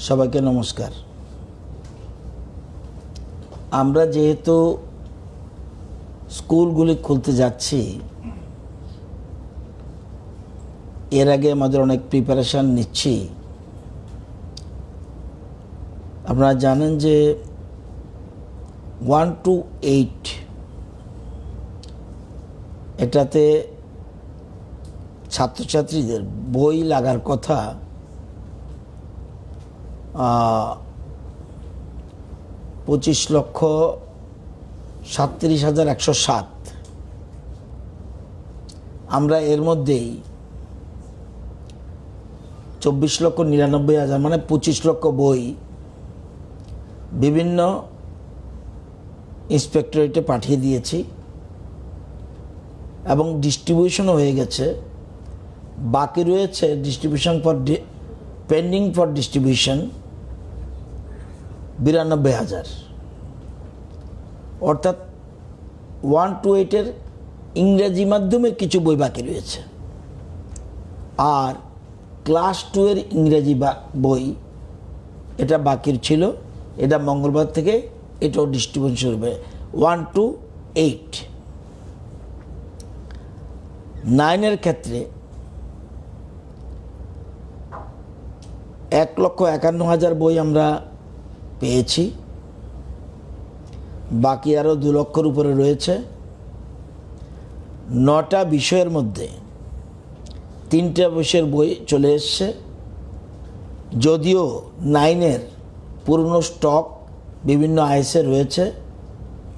সবাইকে নমস্কার। আমরা যেহেতু স্কুলগুলি খুলতে যাচ্ছি, এর আগে আমাদের অনেক প্রিপারেশান নিচ্ছি। আপনারা জানেন যে 1 to 8 এটাতে ছাত্রছাত্রীদের বই লাগার কথা 25,37,107। আমরা এর মধ্যেই 24,99,000 মানে 25 লক্ষ বই বিভিন্ন ইন্সপেক্টরেটে পাঠিয়ে দিয়েছি এবং ডিস্ট্রিবিউশনও হয়ে গেছে। বাকি রয়েছে ডিস্ট্রিবিউশন পেন্ডিং ফর ডিস্ট্রিবিউশন 92,000। অর্থাৎ 1 to 8 ইংরেজি মাধ্যমের কিছু বই বাকি রয়েছে, আর ক্লাস 2 ইংরেজি বই এটা বাকি ছিল। এটা মঙ্গলবার থেকে এটাও ডিস্ট্রিবিউশন শুরু হবে 1 to 8। 9 ক্ষেত্রে 1,51,000 বই আমরা পেয়েছি, বাকি আরও 2 লক্ষর উপরে রয়েছে। 9টা বিষয়ের মধ্যে 3টা বিষয়ের বই চলে এসছে, যদিও 9 পুরনো স্টক বিভিন্ন আইএসে রয়েছে,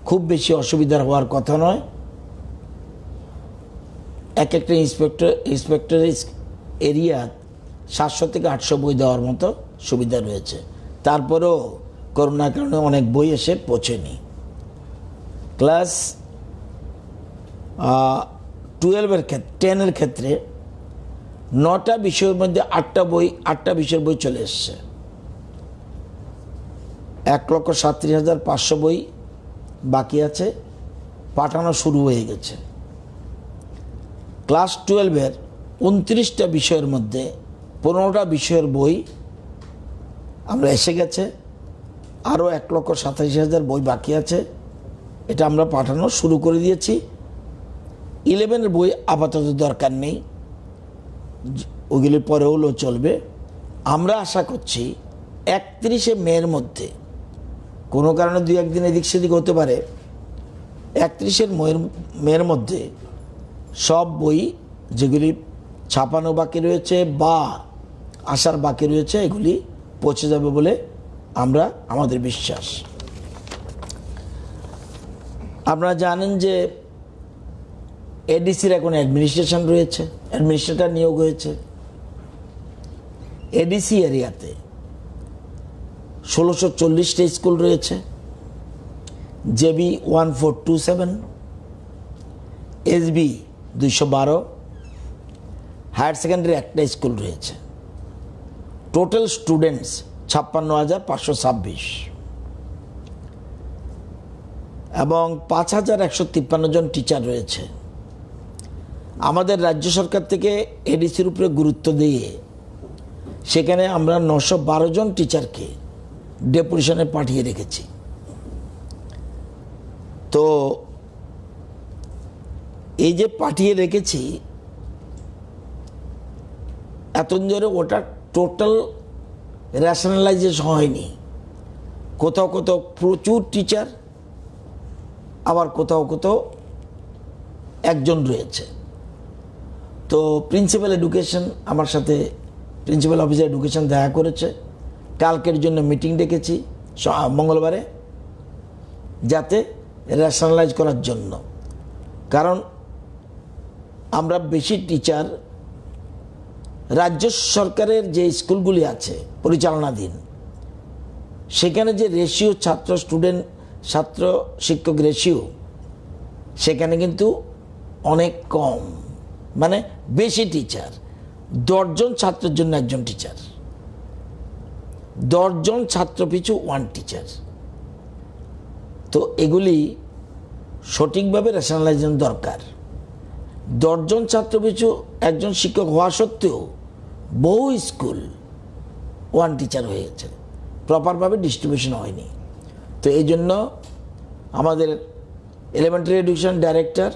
খুব বেশি অসুবিধার হওয়ার কথা নয়। একটা ইন্সপেক্টর এরিয়া 700 থেকে 800 বই দেওয়ার মতো সুবিধা রয়েছে। তারপরেও করোনার কারণে অনেক বই এসে পৌঁছেনি। ক্লাস 12 ক্ষেত্রে 10 ক্ষেত্রে 9টা বিষয়ের মধ্যে 8টা বিষয়ের বই চলে এসছে। 1,37,500 বই বাকি আছে, পাঠানো শুরু হয়ে গেছে। ক্লাস 12 29টা বিষয়ের মধ্যে 15টা বিষয়ের বই আমরা এসে গেছে, আরও 1,87,000 বই বাকি আছে, এটা আমরা পাঠানো শুরু করে দিয়েছি। 11 বই আপাতত দরকার নেই, ওইগুলি পরে হলেও চলবে। আমরা আশা করছি 31 মের মধ্যে, কোনো কারণে 2-1 দিন এদিক সেদিক হতে পারে, 31 মের মধ্যে সব বই যেগুলি ছাপানো বাকি রয়েছে বা আসার বাকি রয়েছে এগুলি পৌঁছে যাবে বলে আমাদের বিশ্বাস। আপনারা জানেন যে এডিসির এখন অ্যাডমিনিস্ট্রেশন রয়েছে, অ্যাডমিনিস্ট্রেটর নিয়োগ হয়েছে। এডিসি এরিয়াতে 1,640টা স্কুল রয়েছে, জেবি 1427, এসবি 212, হায়ার সেকেন্ডারি একটা স্কুল রয়েছে। টোটাল স্টুডেন্টস 56,526 এবং 5,153 জন টিচার রয়েছে। আমাদের রাজ্য সরকার থেকে এডিসির উপরে গুরুত্ব দিয়ে সেখানে আমরা 912 জন টিচারকে ডেপুটেশনে পাঠিয়ে রেখেছি। তো এই যে পাঠিয়ে রেখেছি, এতদিন ধরে ওটা টোটাল রেশনালাইজেশন হয়নি। কোথাও কোথাও প্রচুর টিচার, আবার কোথাও কোথাও একজন রয়েছে। তো প্রিন্সিপাল এডুকেশন আমার সাথে, প্রিন্সিপাল অফিসার এডুকেশন দেখা করেছে। কালকের জন্য মিটিং ডেকেছি মঙ্গলবারে, যাতে রেশনালাইজ করার জন্য। কারণ আমরা বেশি টিচার রাজ্য সরকারের যে স্কুলগুলি আছে পরিচালনাধীন, সেখানে যে রেশিও ছাত্র শিক্ষক রেশিও সেখানে কিন্তু অনেক কম, মানে বেশি টিচার 10 জন ছাত্রের জন্য একজন টিচার, 10 জন ছাত্র পিছু 1 টিচার। তো এগুলি সঠিকভাবে রেশনালাইজেশন দরকার। 10 জন ছাত্র পিছু একজন শিক্ষক হওয়া সত্ত্বেও বহু স্কুল ওয়ান টিচার হয়ে গেছে, প্রপারভাবে ডিস্ট্রিবিউশন হয়নি। তো এই জন্য আমাদের elementary education director,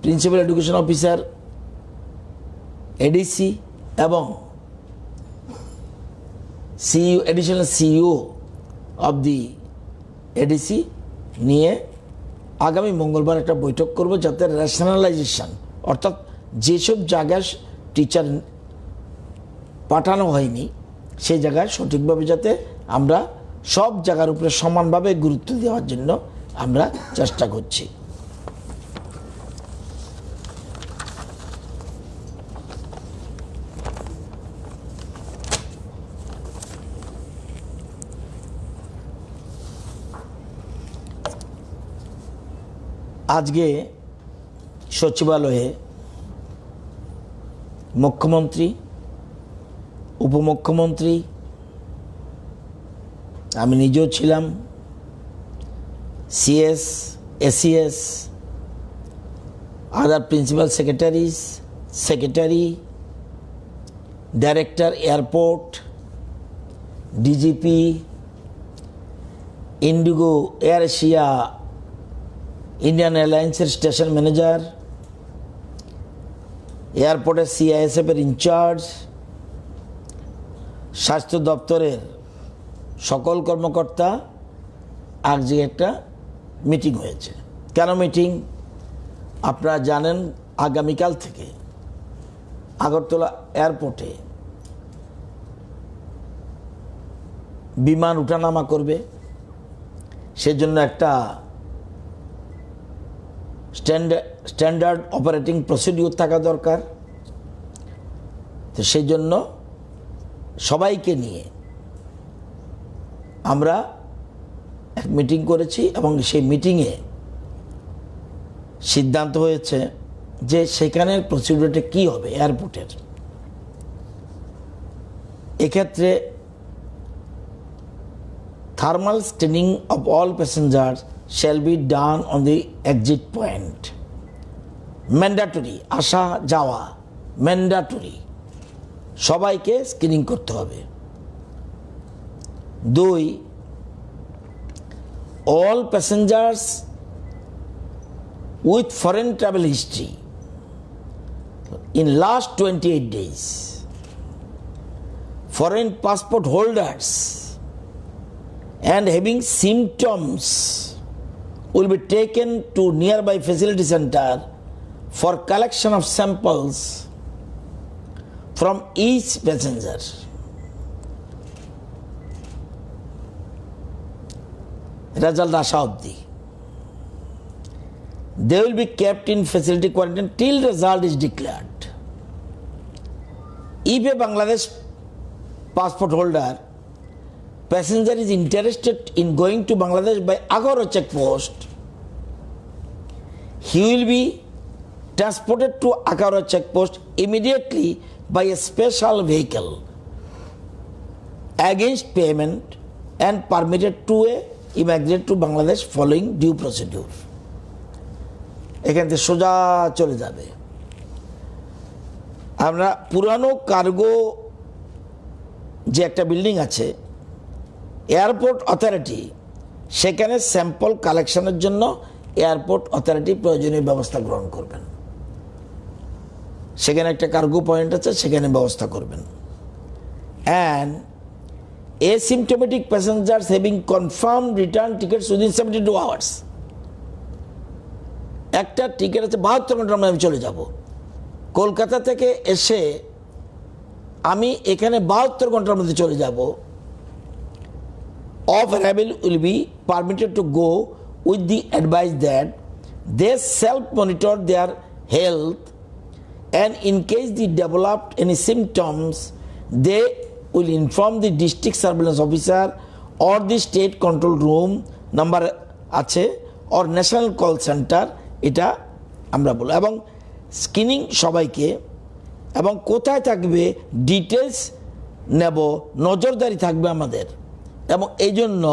principal education officer, ADC এবং CEO, additional CEO of the ADC নিয়ে আগামী মঙ্গলবার একটা বৈঠক করব, যাতে রেশনালাইজেশন, অর্থাৎ যেসব জায়গায় টিচার পাঠানো হয়নি সেই জায়গায় সঠিকভাবে যাতে আমরা সব জায়গার উপরে সমানভাবে গুরুত্ব দেওয়ার জন্য আমরা চেষ্টা করছি। আজকে সচিবালয়ে মুখ্যমন্ত্রী, উপমুখ্যমন্ত্রী, আমি নিজেও ছিলাম, CS, ACS, other principal secretaries, secretary, director airport, DGP, IndiGo Air Asia Indian এয়ারলাইন্সের স্টেশন ম্যানেজার, এয়ারপোর্টের সিআইএসএফের ইনচার্জ, স্বাস্থ্য দপ্তরের সকল কর্মকর্তা, আজকে একটা মিটিং হয়েছে। কেন মিটিং? আপনারা জানেন আগামীকাল থেকে আগরতলা এয়ারপোর্টে বিমান উঠানামা করবে, সেজন্য একটা স্ট্যান্ডার্ড অপারেটিং প্রসিডিউর থাকা দরকার। তো সেই জন্য সবাইকে নিয়ে আমরা এক মিটিং করেছি এবং সেই মিটিংয়ে সিদ্ধান্ত হয়েছে যে সেখানের প্রসিডিউরটা কী হবে এয়ারপোর্টের। এক্ষেত্রে thermal screening of all passengers shall be done on the exit point. Mandatory, আসা যাওয়া ম্যান্ডেটরি, সবাইকে স্ক্রিনিং করতে হবে। 2, all passengers with foreign travel history in last 28 days, foreign passport holders and having symptoms will be taken to nearby facility center for collection of samples from each passenger. Result asha obdi. They will be kept in facility quarantine till result is declared. If a Bangladesh passport holder passenger is interested in going to Bangladesh by Agora checkpost, he will be transported to Agora checkpost immediately by a special vehicle against payment and permitted to immigrate to Bangladesh following due procedure. এখান থেকে সোজা চলে যাবে। আমরা পুরানো cargo যে একটা building আছে এয়ারপোর্ট অথরিটি, সেখানে স্যাম্পল কালেকশনের জন্য এয়ারপোর্ট অথরিটি প্রয়োজনীয় ব্যবস্থা গ্রহণ করবেন। সেখানে একটা কার্গো পয়েন্ট আছে, সেখানে ব্যবস্থা করবেন। And asymptomatic passengers having confirmed return tickets within 72 hours, একটা টিকিট আছে 72 ঘন্টার মধ্যে আমি চলে যাব। কলকাতা থেকে এসে আমি এখানে 72 ঘন্টার মধ্যে চলে যাব। Of arrival will be permitted to go with the advice that they self-monitor their health, and in case they developed any symptoms, they will inform the district surveillance officer or the state control room number আছে or national call center, এটা আমরা বলবো। এবং screening সবাইকে, এবং কোথায় থাকবে details নেব, নজরদারি থাকবে আমাদের। এবং এই জন্য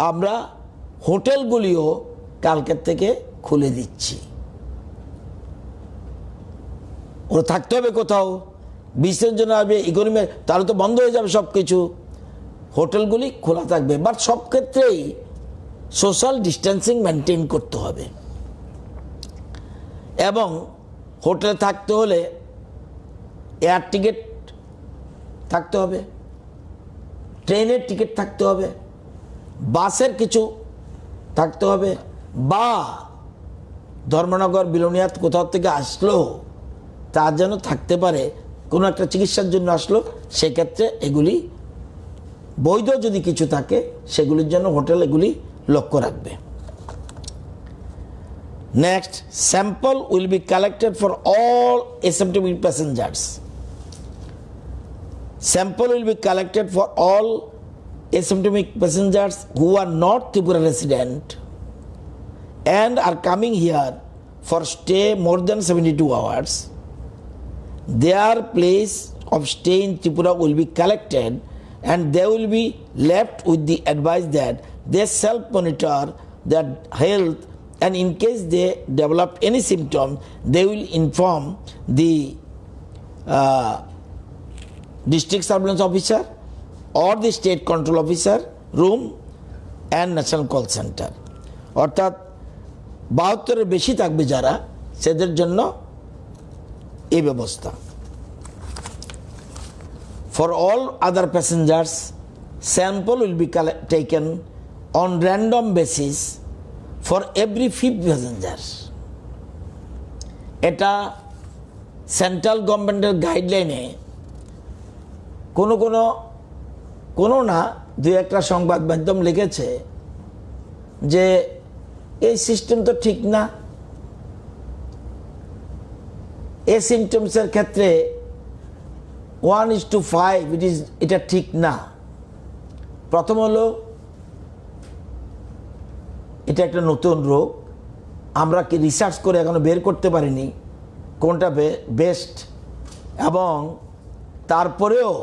আমরা হোটেলগুলিও কালকের থেকে খুলে দিচ্ছি। ওরা থাকতে হবে কোথাও, বিজনেসের জন্য আসবে, ইকোনমি, তাহলে তো বন্ধ হয়ে যাবে সব কিছু। হোটেলগুলি খোলা থাকবে, বাট সব ক্ষেত্রেই সোশ্যাল ডিস্টেন্সিং মেনটেন করতে হবে। এবং হোটেলে থাকতে হলে এয়ার টিকিট থাকতে হবে, ট্রেনের টিকিট থাকতে হবে, বাসের কিছু থাকতে হবে, বা ধর্মনগর বিলোনিয়াত কোথাও থেকে আসলো তার যেন থাকতে পারে, কোনো একটা চিকিৎসার জন্য আসলো, সেক্ষেত্রে এগুলি বৈধ যদি কিছু থাকে সেগুলির জন্য হোটেল এগুলি লক্ষ্য রাখবে। Next, sample will B collected for all asymptomatic passengers. Sample will be collected for all asymptomatic passengers who are not Tripura resident and are coming here for stay more than 72 hours. Their place of stay in Tripura will be collected and they will be left with the advice that they self-monitor their health, and in case they develop any symptoms, they will inform the district surveillance officer or the state control officer room and national call center. অর্থাৎ 72-এর বেশি থাকবে যারা, সেদের জন্য এই ব্যবস্থা। For all other passengers, sample will be taken on random basis for every 5th passenger. এটা central গভর্নমেন্টের গাইডলাইনে কোনো না দুই একটা সংবাদ মাধ্যম লিখেছে যে এই সিস্টেম তো ঠিক না, এই সিমটমসের ক্ষেত্রে 1:5 এটা ঠিক না। প্রথম হলো, এটা একটা নতুন রোগ, আমরা কি রিসার্চ করে এখনো বের করতে পারিনি কোনটা বেস্ট, এবং তারপরেও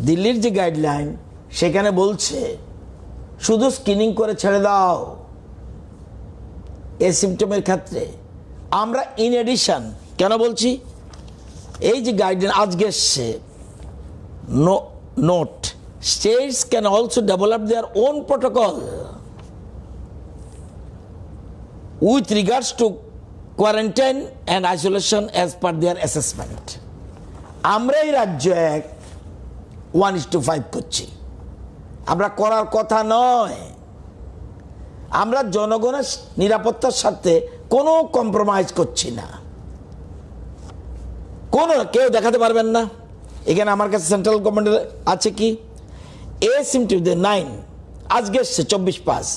দিল্লির যে গাইডলাইন সেখানে বলছে শুধু স্ক্রিনিং করে ছেড়ে দাও এই সিমটমের ক্ষেত্রে। আমরা ইন এডিশন কেন বলছি, এই যে গাইডলাইন আজকে এসছে, note, states can also develop their own protocol with regards to quarantine and isolation as per their assessment. আমরা এই রাজ্য 1:5 করছি, আমরা করার কথা নয়। আমরা জনগণের নিরাপত্তার সাথে কোনো কম্প্রোমাইজ করছি না। কেউ দেখাতে পারবেন না। এখানে আমার কাছে সেন্ট্রাল গভর্নমেন্টের আছে কি, asymptomatic 9 আজকে 24/5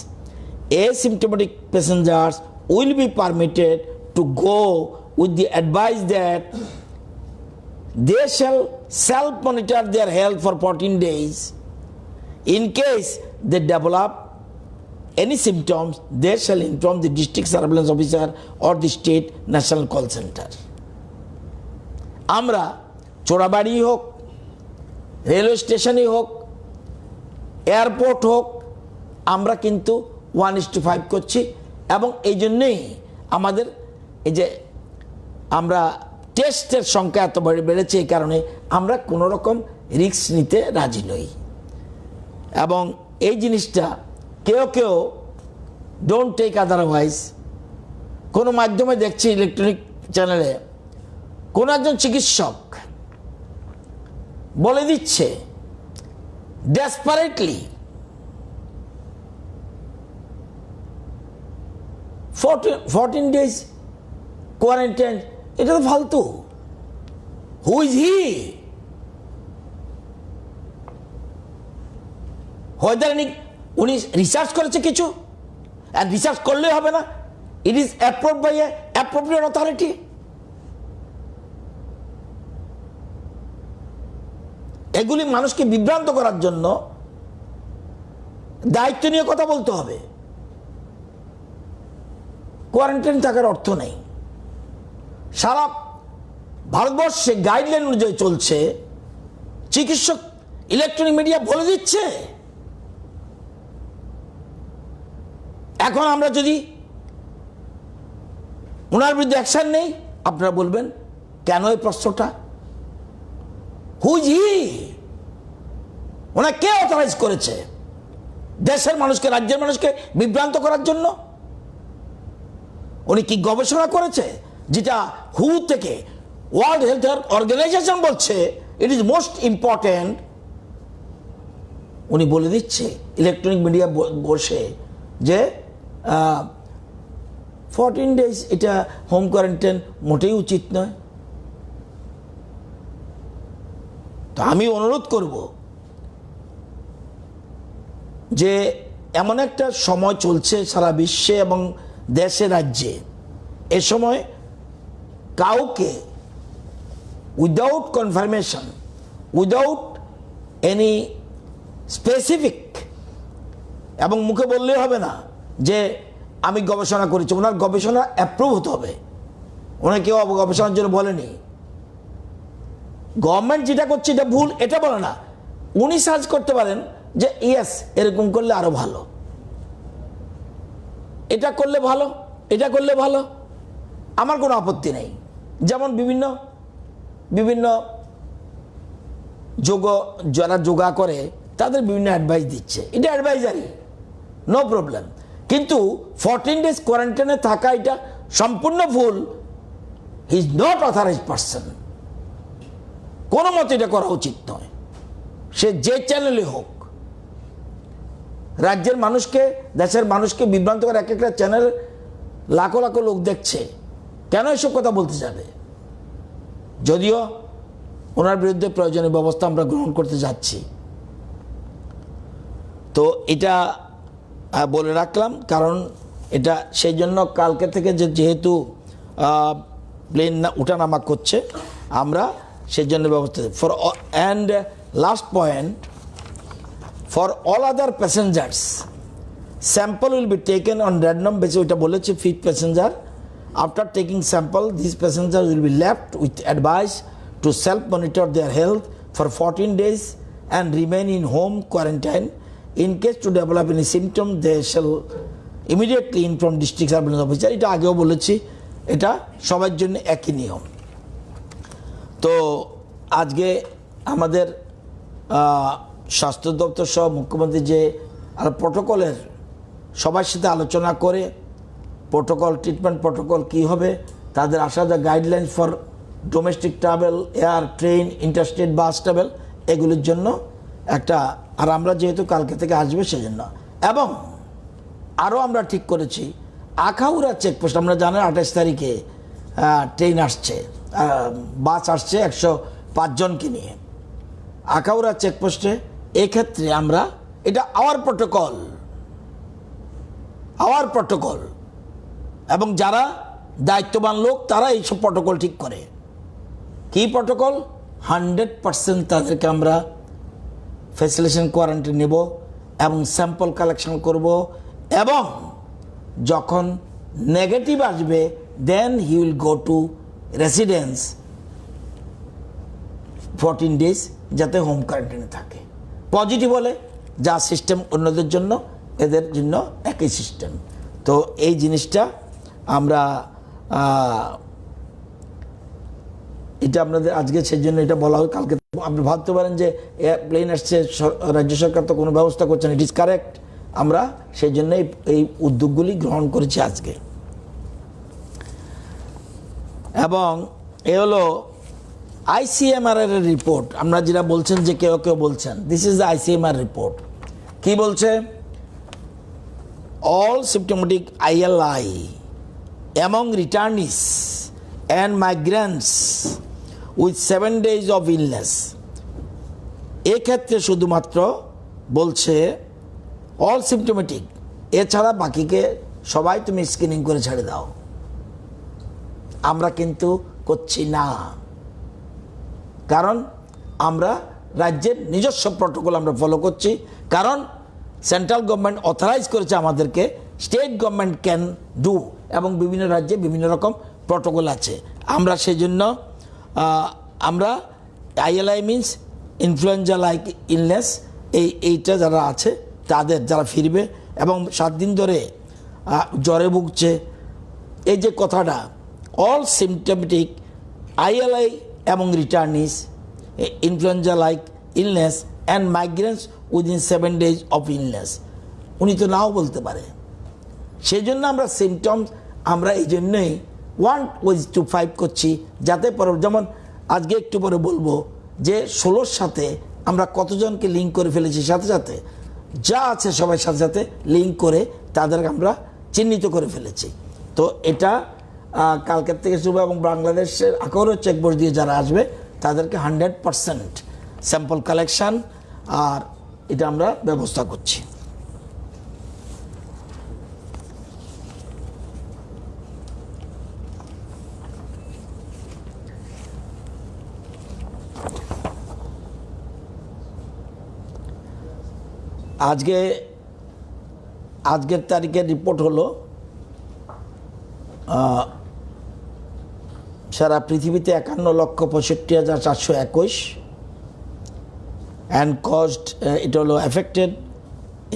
asymptomatic passengers will be permitted to go with the advice that they shall self-monitor their health for 14 days. In case they develop any symptoms, they shall inform the district surveillance officer or the state national call center. আমরা চোরাবাড়ি হোক, railway স্টেশনই হোক, airport হোক, আমরা কিন্তু 1:5 করছি। এবং এই জন্যেই আমাদের এই যে আমরা টেস্টের সংখ্যা এত বেড়েছে, এই কারণে আমরা কোনো রকম রিস্ক নিতে রাজি নই। এবং এই জিনিসটা কেউ ডোন্ট টেক আদারওয়াইজ। কোনো মাধ্যমে দেখছি ইলেকট্রনিক চ্যানেলে কোনো একজন চিকিৎসক বলে দিচ্ছে ডেসপারেটলি 14 days কোয়ারেন্টাইন, এটা তো ফালতু। Who is he? হয়তো উনি রিসার্চ করেছে কিছু, আর রিসার্চ করলে হবে না। It is approved by a appropriate authority. এগুলি মানুষকে বিভ্রান্ত করার জন্য দায়িত্ব নিয়ে কথা বলতে হবে। কোয়ারেন্টাইন থাকার অর্থ নেই। সারা ভারতবর্ষে গাইডলাইন অনুযায়ী চলছে, চিকিৎসক ইলেকট্রনিক মিডিয়া বলে দিচ্ছে। এখন আমরা যদি ওনার বিরুদ্ধে অ্যাকশন নেই, আপনারা বলবেন কেন এই প্রশ্নটা? হুইজ হি, ওনাকে কে অথরাইজ করেছে দেশের মানুষকে, রাজ্যের মানুষকে বিভ্রান্ত করার জন্য? উনি কি গবেষণা করেছে যেটা হু থেকে ওয়ার্ল্ড হেলথ অর্গানাইজেশন বলছে ইট ইজ মোস্ট ইম্পর্টেন্ট? উনি বলে দিচ্ছে ইলেকট্রনিক মিডিয়া বসে যে 14 days এটা হোম কোয়ারেন্টাইন মোটেই উচিত নয়। তো আমি অনুরোধ করব যে এমন একটা সময় চলছে সারা বিশ্বে এবং দেশে রাজ্যে, এ সময় কাউকে without confirmation, without any specific, এবং মুখে বললেই হবে না যে আমি গবেষণা করেছি, ওনার গবেষণা অ্যাপ্রুভ হতে হবে। ওনাকে কেউ গবেষণার জন্য বলেনি। গভর্নমেন্ট যেটা করছে এটা ভুল এটা বলে না, উনি সার্চ করতে পারেন যে ইয়েস এরকম করলে আরো ভালো, এটা করলে ভালো, এটা করলে ভালো, আমার কোনো আপত্তি নেই। যেমন বিভিন্ন বিভিন্ন যারা যোগা করে তাদের বিভিন্ন অ্যাডভাইস দিচ্ছে, এটা অ্যাডভাইজারি, নো প্রবলেম। কিন্তু 14 days কোয়ারেন্টাইনে থাকা এটা সম্পূর্ণ ভুল। He is not authorised person, কোনো মতে এটা করা উচিত নয়। সে যে চ্যানেলে হোক, রাজ্যের মানুষকে, দেশের মানুষকে বিভ্রান্ত করে এক একটা চ্যানেল লাখো লাখো লোক দেখছে, কেন এসব কথা বলতে যাবে? যদিও ওনার বিরুদ্ধে প্রয়োজনীয় ব্যবস্থা আমরা গ্রহণ করতে যাচ্ছি। তো এটা বলে রাখলাম, কারণ এটা সেই জন্য কালকে থেকে যেহেতু প্লেন উঠানামা করছে, আমরা সেই জন্য ব্যবস্থা for and last point, for all other passengers sample will be taken on random basis. ওইটা বলেছে fit passenger, after taking sample this passenger will be left with advice to self-monitor their health for 14 days and remain in home quarantine. In case to develop any symptom, they shall immediately inform district surveillance officer. এটা আগেও বলেছি, এটা সবার জন্য একই নিয়ম। তো আজকে আমাদের স্বাস্থ্য দপ্তর সহ মুখ্যমন্ত্রী যে প্রোটোকলের সবার সাথে আলোচনা করে প্রোটোকল, ট্রিটমেন্ট প্রোটোকল কী হবে, তাদের আসা যা guideline for domestic travel, air, train, interstate bus travel, এগুলির জন্য একটা, আর আমরা যেহেতু কালকে থেকে আসবে সেজন্য, এবং আরও আমরা ঠিক করেছি আখাউড়া চেকপোস্ট, আমরা জানেন 28 তারিখে ট্রেন আসছে, বাস আসছে 105 জনকে নিয়ে আখাউড়া চেকপোস্টে। এক্ষেত্রে আমরা এটা আওয়ার প্রটোকল, এবং যারা দায়িত্ববান লোক তারা এইসব প্রটোকল ঠিক করে। কি প্রটোকল? 100% তাদেরকে আমরা ফ্যাসিলিটেশন কোয়ারেন্টাইন নেব এবং স্যাম্পল কালেকশন করব, এবং যখন নেগেটিভ আসবে then he will go to residence 14 days, যাতে হোম কোয়ারেন্টাইনে থাকে। পজিটিভ হলে যা সিস্টেম অন্যদের জন্য, এদের জন্য একই সিস্টেম। তো এই জিনিসটা আমরা এটা আপনাদের আজকে সেই জন্য এটা বলা হয়। কালকে আপনি ভাবতে পারেন যে প্লেন আসছে, রাজ্য সরকার তো কোনো ব্যবস্থা করছে না, ইট ইজ কারেক্ট। আমরা সেই জন্য এই উদ্যোগগুলি গ্রহণ করেছি আজকে। এবং এ হলো ICMR এর রিপোর্ট। আমরা যেটা বলছেন যে কেউ কেউ বলছেন, this is the ICMR report. কি বলছে? All symptomatic ILI among returnees and migrants with 7 days of illness, এক্ষেত্রে শুধুমাত্র বলছে অল সিম্পটোমেটিক, এছাড়া বাকিকে সবাই তুমি স্ক্রিনিং করে ছেড়ে দাও। আমরা কিন্তু করছি না, কারণ আমরা রাজ্যের নিজস্ব প্রটোকল আমরা ফলো করছি, কারণ সেন্ট্রাল গভর্নমেন্ট অথরাইজ করেছে আমাদেরকে, স্টেট গভর্নমেন্ট ক্যান ডু, এবং বিভিন্ন রাজ্যে বিভিন্ন রকম প্রটোকল আছে। আমরা সেই জন্য আমরা ILI means influenza like illness, এইটা যারা আছে তাদের, যারা ফিরবে এবং 7 দিন ধরে জ্বরে ভুগছে, এই যে কথাটা, অল সিমটমেটিক ILI এবং returnees influenza like illness and migrants within 7 days of illness. উনি তো নাও বলতে পারে, সেই জন্য আমরা সিমটমস আমরা এই জন্যই 1:5 করছি, যাতে পরে যেমন আজকে একটু পরে বলবো যে 16-র সাথে আমরা কতজনকে লিঙ্ক করে ফেলেছি, সাথে সাথে যা আছে সবার সাথে সাথে লিঙ্ক করে তাদেরকে আমরা চিহ্নিত করে ফেলেছি। তো এটা কালকের থেকে শুরু, এবং বাংলাদেশের আকারও চেকবোর্ড দিয়ে যারা আসবে তাদেরকে 100% স্যাম্পল কালেকশান আর এটা আমরা ব্যবস্থা করছি। আজকের তারিখের রিপোর্ট হলো সারা পৃথিবীতে 51,65,421 অ্যান্ড কস্ট, এটা হলো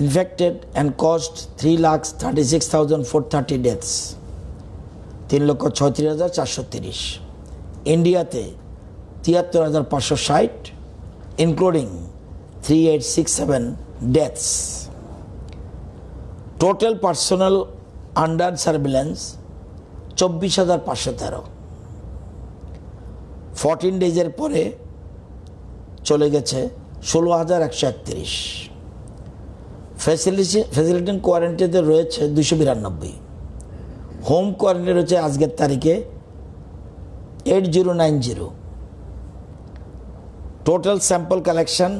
ইনফেক্টেড অ্যান্ড কস্ট 3,36,430 ডেথস, 3,36,430। ইন্ডিয়াতে 73,560 including 3,867 deaths. Total personnel under surveillance 24,513। 14 ডেজের পরে চলে গেছে 16,131। ফ্যাসিলিটি কোয়ারেন্টাইনে রয়েছে 292। হোম কোয়ারেন্টাইন রয়েছে আজকের তারিখে 8090। Total sample collection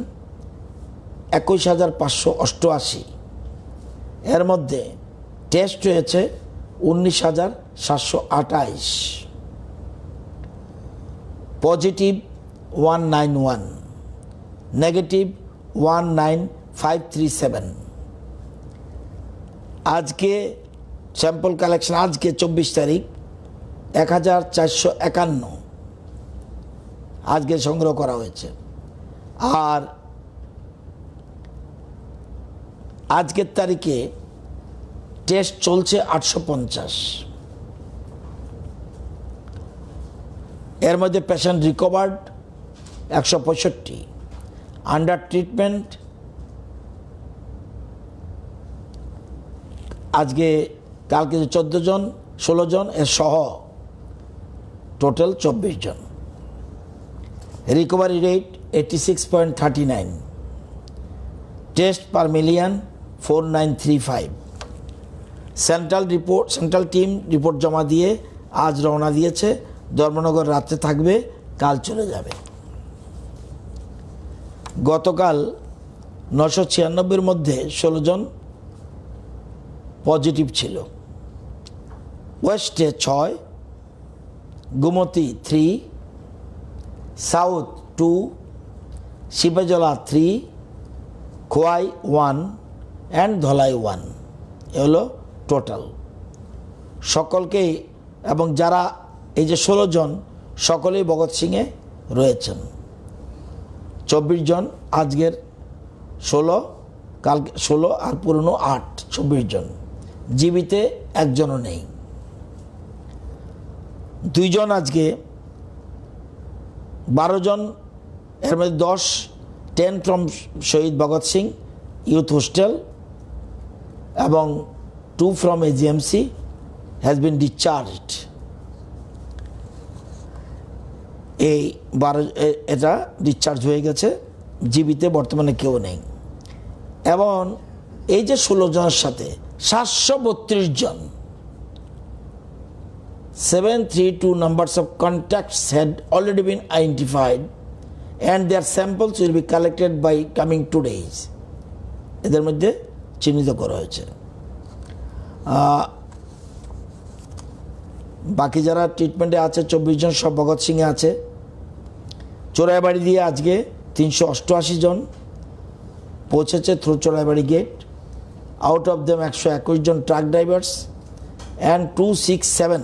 21,588। এর মধ্যে টেস্ট হয়েছে 19,728, পজিটিভ 191, নেগেটিভ 19,537। আজকে স্যাম্পল কালেকশন আজকে 24 তারিখ 1,451 আজকে সংগ্রহ করা হয়েছে। আর আজকের তারিখে টেস্ট চলছে 850। এর মধ্যে পেশেন্ট রিকভার্ড 165, আন্ডার ট্রিটমেন্ট আজকে কালকে 14 জন, 16 জন এর সহ টোটাল 24 জন। Recovery rate 86.39, test per million 4935। Central team report জমা দিয়ে আজ রওনা দিয়েছে। ধর্মনগর রাত্রে থাকবে, কাল চলে যাবে। গতকাল 996-এর মধ্যে 16 জন পজিটিভ ছিল। ওয়েস্টে 6, গুমতি 3, সাউথ 2, শিবাজলা 3, খোয়াই 1 অ্যান্ড ধলাই 1। এ হলো টোটাল। সকলকেই, এবং যারা এই যে 16 জন সকলেই ভগৎ সিংয়ে রয়েছেন। 24 জন আজকের 16, কালকে 16 আর পুরনো 8, 24 জন। জীবিতে একজনও নেই। 2 জন আজকে 12 জন, এর মধ্যে 10 from Shahid Bhagat Singh youth hostel এবং 2 from AGMC has been discharged. এই 12 এটা ডিসচার্জ হয়ে গেছে, জীবিতে বর্তমানে কেউ নেই। এবং এই যে 16 জনের সাথে 732 জন, 732 numbers of contacts had already been identified and their samples will be collected by coming 2 days. এদের মধ্যে চিহ্নিত করা হয়েছে। বাকি যারা ট্রিটমেন্টে আছে 24 জন সব ভগৎ সিংয়ে আছে। চোরাইবাড়ি দিয়ে আজকে 388 জন পৌঁছেছে through Churaibari gate. Out of them 121 জন truck drivers and 267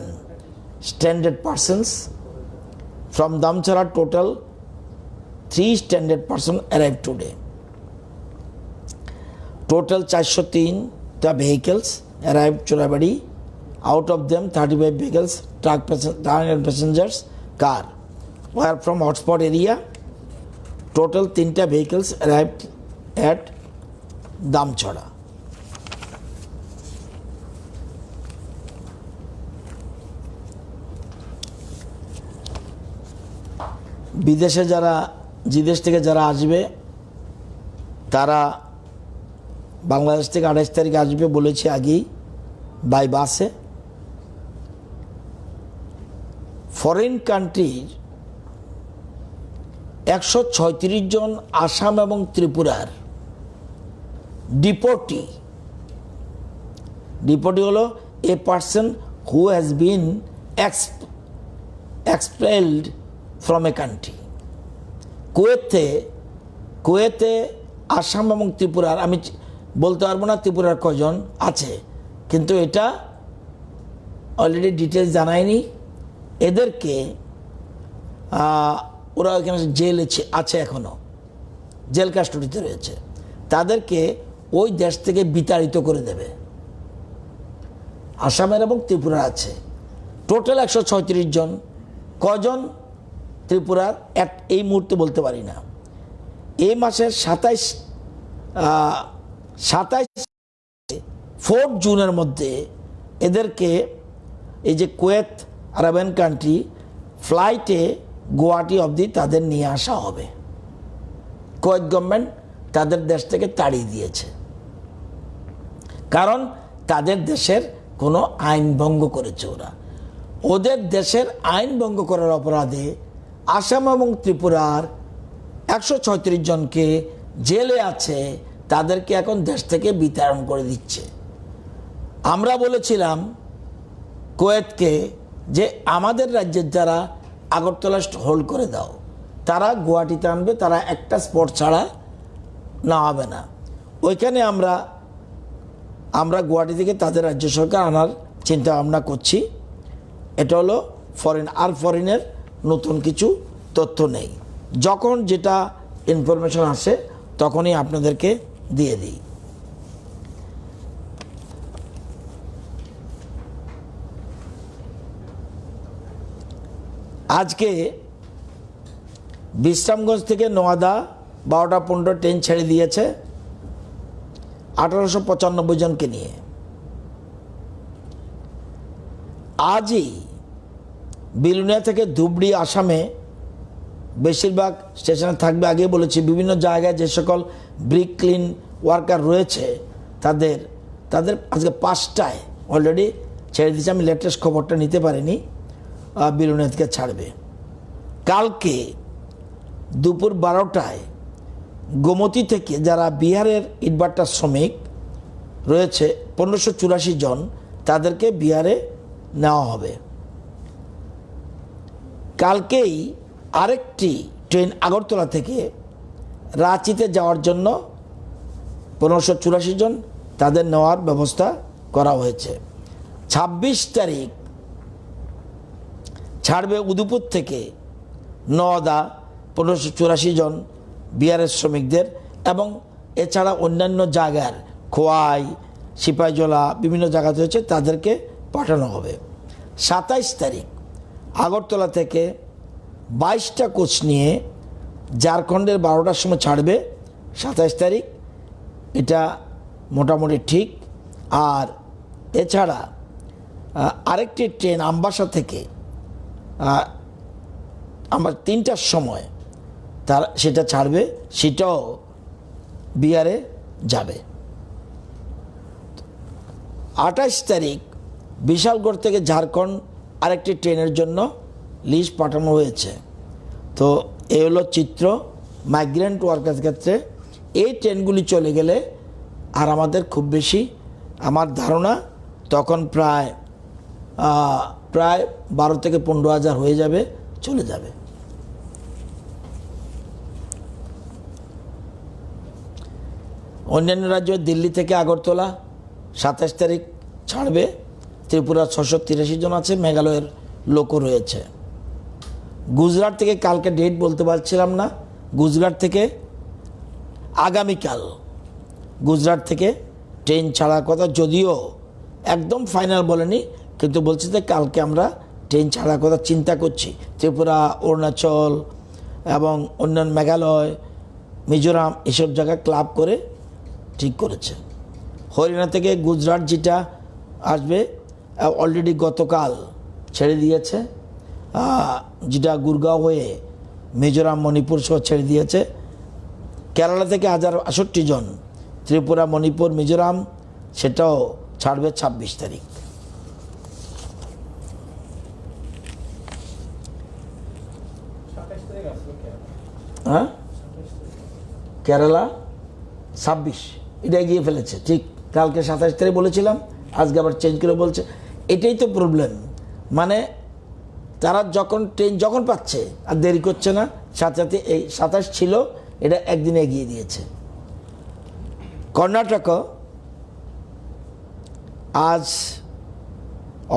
stranded persons from Damchhara. Total 3 stranded person arrive today. Total 403টা vehicles arrive Churaibari. Out of them 35 vehicles, truck and passengers car were from hotspot area total 3টা vehicles arrived at Damchhara. বিদেশে বিদেশ থেকে যারা আসবে তারা বাংলাদেশ থেকে 28 তারিখ আসবে বলেছি আগেই, বাই বাসে। ফরেন কান্ট্রির 136 জন আসাম এবং ত্রিপুরার ডিপোর্টি হলো a person who has been expelled from a country. কুয়েতে আসাম এবং ত্রিপুরার, আমি বলতে পারবো না ত্রিপুরার কজন আছে, কিন্তু এটা অলরেডি ডিটেলস জানায়নি। এদেরকে ওরা এখানে জেলে আছে, এখনও জেল কাস্টডিতে রয়েছে, তাদেরকে ওই দেশ থেকে বিতাড়িত করে দেবে। আসামের এবং ত্রিপুরার আছে টোটাল 136 জন। কজন ত্রিপুরার এই মুহূর্তে বলতে পারি না। এই মাসের 27 4 জুনের মধ্যে এদেরকে এই যে কুয়েত আরবান কান্ট্রি ফ্লাইটে গুয়াহাটি অবধি তাদের নিয়ে আসা হবে। কুয়েত গভর্নমেন্ট তাদের দেশ থেকে তাড়িয়ে দিয়েছে, কারণ তাদের দেশের কোনো আইন ভঙ্গ করেছে ওরা। ওদের দেশের আইন ভঙ্গ করার অপরাধে আসাম এবং ত্রিপুরার 136 জনকে জেলে আছে, তাদেরকে এখন দেশ থেকে বিতাড়ন করে দিচ্ছে। আমরা বলেছিলাম কুয়েতকে যে আমাদের রাজ্যের যারা আগরতলা হোল্ড করে দাও, তারা গুয়াহাটিতে আনবে, তারা একটা স্পট ছাড়া না হবে না। ওইখানে আমরা গুয়াহাটি থেকে তাদের রাজ্য সরকার আনার চিন্তা ভাবনা করছি। এটা হলো ফরেনের নতুন কিছু তথ্য নেই, যখন যেটা ইনফরমেশন আসে তখনই আপনাদেরকে দিয়ে দিই। আজকে বিশ্রামগঞ্জ থেকে নোয়াদা 12টা 15 ট্রেন ছেড়ে দিয়েছে 1895 জনকে নিয়ে। আজই বিলুনিয়া থেকে ধুবড়ি আসামে বেশিরভাগ স্টেশনে থাকবে। আগে বলেছি বিভিন্ন জায়গায় যে সকল ব্রিক ক্লিন ওয়ার্কার রয়েছে তাদের আজকে 5টায় অলরেডি ছেড়ে দিয়েছে। আমি লেটেস্ট খবরটা নিতে পারিনি, বিলুনিয়া থেকে ছাড়বে। কালকে দুপুর 12টায় গোমতী থেকে যারা বিহারের ইটভাটার শ্রমিক রয়েছে 1584 জন, তাদেরকে বিহারে নেওয়া হবে। কালকেই আরেকটি ট্রেন আগরতলা থেকে রাঁচিতে যাওয়ার জন্য 1584 জন তাদের নেওয়ার ব্যবস্থা করা হয়েছে। 26 তারিখ ছাড়বে উদয়পুর থেকে নওদা 1584 জন বিহারের শ্রমিকদের, এবং এছাড়া অন্যান্য জায়গার খোয়াই সিপাহীজলা বিভিন্ন জায়গাতে হচ্ছে তাদেরকে পাঠানো হবে। 27 তারিখ আগরতলা থেকে 22টা কোচ নিয়ে ঝাড়খণ্ডের 12টার সময় ছাড়বে 27 তারিখ, এটা মোটামুটি ঠিক। আর এছাড়া আরেকটি ট্রেন আমবাসা থেকে আমার 3টার সময় সেটা ছাড়বে, সেটাও বিহারে যাবে। 28 তারিখ বিশালগড় থেকে ঝাড়খণ্ড আরেকটি ট্রেনের জন্য লিস্ট পাঠানো হয়েছে। তো এই হলো চিত্র মাইগ্রেন্ট ওয়ার্কার ক্ষেত্রে। এই ট্রেনগুলি চলে গেলে আর আমাদের খুব বেশি, আমার ধারণা তখন প্রায় 12 থেকে 15 হাজার হয়ে যাবে, চলে যাবে। অন্যান্য রাজ্য দিল্লি থেকে আগরতলা 27 তারিখ ছাড়বে, ত্রিপুরা 683 জন আছে, মেঘালয়ের লোকও রয়েছে। গুজরাট থেকে কালকে ডেট বলতে পারছিলাম না, গুজরাট থেকে আগামীকাল গুজরাট থেকে ট্রেন ছাড়ার কথা, যদিও একদম ফাইনাল বলেনি, কিন্তু বলছে যে কালকে আমরা ট্রেন ছাড়ার কথা চিন্তা করছি। ত্রিপুরা, অরুণাচল, এবং অন্যান্য মেঘালয়, মিজোরাম এসব জায়গায় ক্লাব করে ঠিক করেছে। হরিয়ানা থেকে গুজরাট যেটা আসবে অলরেডি গতকাল ছেড়ে দিয়েছে, যেটা গুরগাঁও হয়ে মিজোরাম মণিপুর সহ ছেড়ে দিয়েছে। কেরালা থেকে 1068 জন, ত্রিপুরা, মণিপুর, মিজোরাম সেটাও ছাড়বে 26 তারিখ। হ্যাঁ, কেরালা 26 এটা এগিয়ে ফেলেছে, ঠিক কালকে 27 তারিখ বলেছিলাম, আজকে আবার চেঞ্জ করে বলছে। এটাই তো প্রবলেম, মানে তারা যখন ট্রেন যখন পাচ্ছে আর দেরি করছে না, সাথে সাথে এই 27 ছিল এটা একদিন এগিয়ে দিয়েছে। কর্ণাটক আজ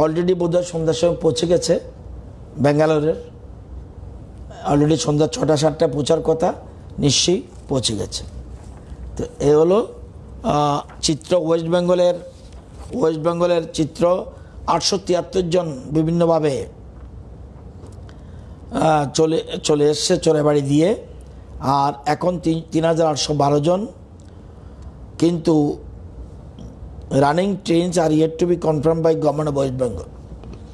অলরেডি বোধহয় সন্ধ্যার সময় পৌঁছে গেছে, ব্যাঙ্গালোরের অলরেডি সন্ধ্যা 6টা-7টায় পৌঁছার কথা, নিশ্চয়ই পৌঁছে গেছে। তো এ হলো চিত্র ওয়েস্ট বেঙ্গলের চিত্র। 873 জন বিভিন্নভাবে চলে এসছে চোরে বাড়ি দিয়ে, আর এখন 3812 জন, কিন্তু running trains are yet to be confirm by government of West Bengal,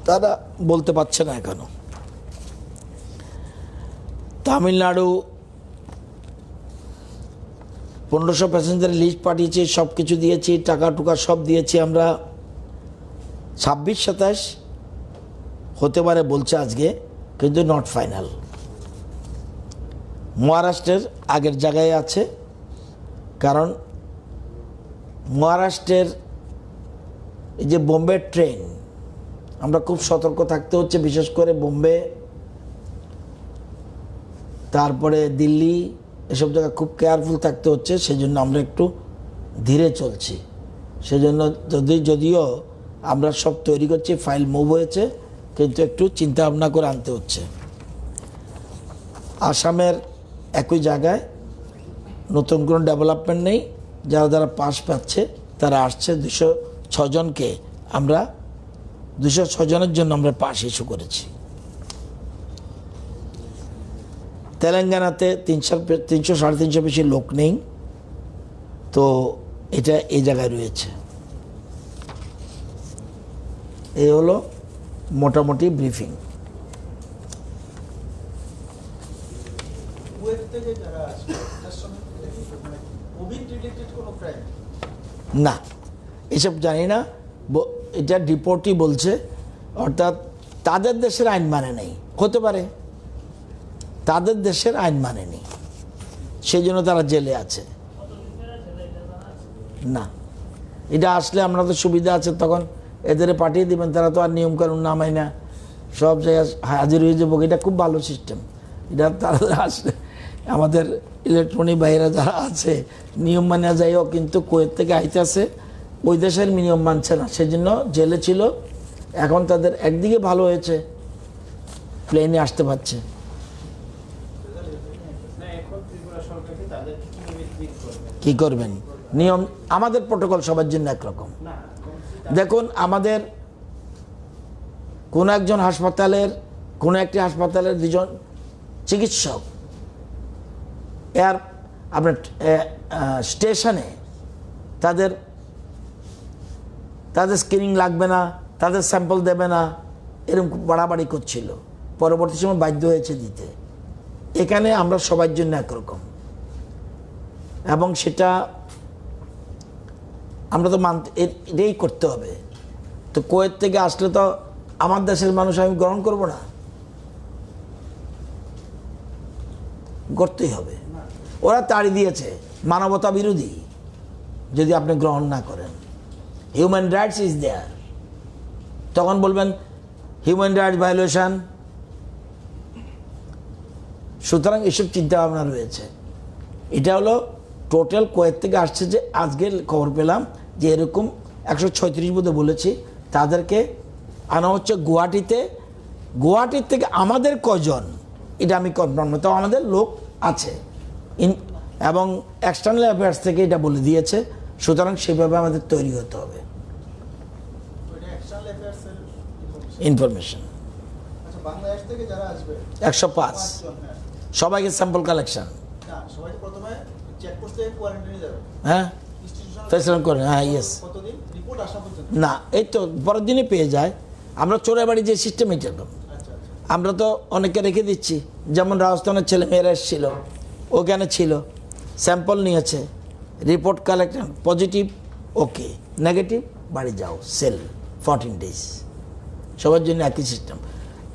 তারা বলতে পারছে না এখনো। তামিলনাড়ু 1500 প্যাসেঞ্জারের লিস্ট পাঠিয়েছি, সব কিছু দিয়েছি, টাকা টুকা সব দিয়েছি আমরা। 26-27 হতে পারে বলছে আজকে, কিন্তু নট ফাইনাল। মহারাষ্ট্রের আগের জায়গায় আছে, কারণ মহারাষ্ট্রের এই যে বোম্বে ট্রেন, আমরা খুব সতর্ক থাকতে হচ্ছে, বিশেষ করে বোম্বে, তারপরে দিল্লি, এসব জায়গায় খুব কেয়ারফুল থাকতে হচ্ছে। সেজন্য আমরা একটু ধীরে চলছি। সেজন্য যদিও আমরা সব তৈরি করছি, ফাইল মুভ হয়েছে, কিন্তু একটু চিন্তা ভাবনা করে আনতে হচ্ছে। আসামের একই জায়গায় নতুন কোনো ডেভেলপমেন্ট নেই, যারা পাস পাচ্ছে তারা আসছে। 206 জনকে আমরা 206 জনের জন্য আমরা পাস ইস্যু করেছি। তেলেঙ্গানাতে 300-350 বেশি লোক নেই, তো এটা এই জায়গায় রয়েছে। এই হলো মোটামুটি ব্রিফিং। না, এসব জানি না, এটা রিপোর্টই বলছে, অর্থাৎ তাদের দেশের আইন মানে নেই, হতে পারে তাদের দেশের আইন মানেনি, সেই জন্য তারা জেলে আছে। না, এটা আসলে আপনাদের সুবিধা আছে, তখন এদের পাঠিয়ে দিবেন, তারা তো আর নিয়মকানুন না মাই না, সব জায়গায় হাজির হয়ে যাবো। এটা খুব ভালো সিস্টেম। এটা তারা আসলে আমাদের ইলেকট্রনিক বাইরে যারা আছে নিয়ম মানা যাইও, কিন্তু কুয়েত থেকে আইতেছে, ওই দেশের নিয়ম মানছে না, সেজন্য জেলে ছিল। এখন তাদের একদিকে ভালো হয়েছে, প্লেনে আসতে পারছে। কি করবেন? নিয়ম আমাদের প্রোটোকল সবার জন্য একরকম। দেখুন, আমাদের কোনো একজন হাসপাতালের, কোনো একটি হাসপাতালের 2 জন চিকিৎসক আপনার স্টেশনে তাদের স্ক্রিনিং লাগবে না, তাদের স্যাম্পল দেবে না, এরকম বাড়াবাড়ি করছিল, পরবর্তী সময় বাধ্য হয়েছে দিতে। এখানে আমরা সবার জন্য একরকম, এবং সেটা আমরা তো এটাই করতে হবে। তো কুয়েত থেকে আসলে তো আমার দেশের মানুষ আমি গ্রহণ করব না, করতেই হবে। ওরা তাড়ি দিয়েছে, মানবতা বিরোধী যদি আপনি গ্রহণ না করেন। হিউম্যান রাইটস ইজ দেয়ার, তখন বলবেন হিউম্যান রাইটস ভায়োলেশন। সুতরাং এসব চিন্তা ভাবনা রয়েছে। এটা হলো টোটাল কুয়েত থেকে আসছে, যে আজকে খবর পেলাম যে এরকম 136 বোধহয় বলেছি, তাদেরকে আনা হচ্ছে গুয়াহাটির থেকে। আমাদের কজন এটা আমি কনফার্ম না, তো আমাদের লোক আছে, এবং এক্সটার্নাল অ্যাফেয়ার্স থেকে এটা বলে দিয়েছে। সুতরাং সেভাবে আমাদের তৈরি হতে হবে ইনফরমেশন। 105 সবাইকে স্যাম্পল কালেকশন, না সবাই প্রথমে চেকপোস্ট থেকে কোয়ারেন্টাইনে যাবে, হ্যাঁ ইনস্টিটিউশন ফেসিলিটি করে, হ্যাঁ ইয়েস। কতদিন রিপোর্ট আসা পর্যন্ত? না এই তো পরের দিনই পেয়ে যায়। আমরা চোরের বাড়ি যে সিস্টেম এটা আচ্ছা আচ্ছা। আমরা তো অনেকে রেখে দিচ্ছি, যেমন রাজস্থানের ছেলে মেয়েরা এসেছিল, ওখানে ছিল, স্যাম্পল নিয়েছে, রিপোর্ট কালেকশন, পজিটিভ ওকে, নেগেটিভ বাড়ি যাও, সেল 14 days, সবার জন্য একই সিস্টেম।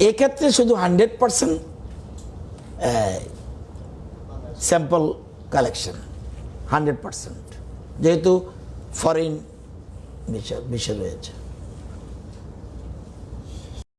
এক্ষেত্রে শুধু 100% স্যাম্পল কালেকশন, 100%, যেহেতু ফরেন বিষয় রয়েছে।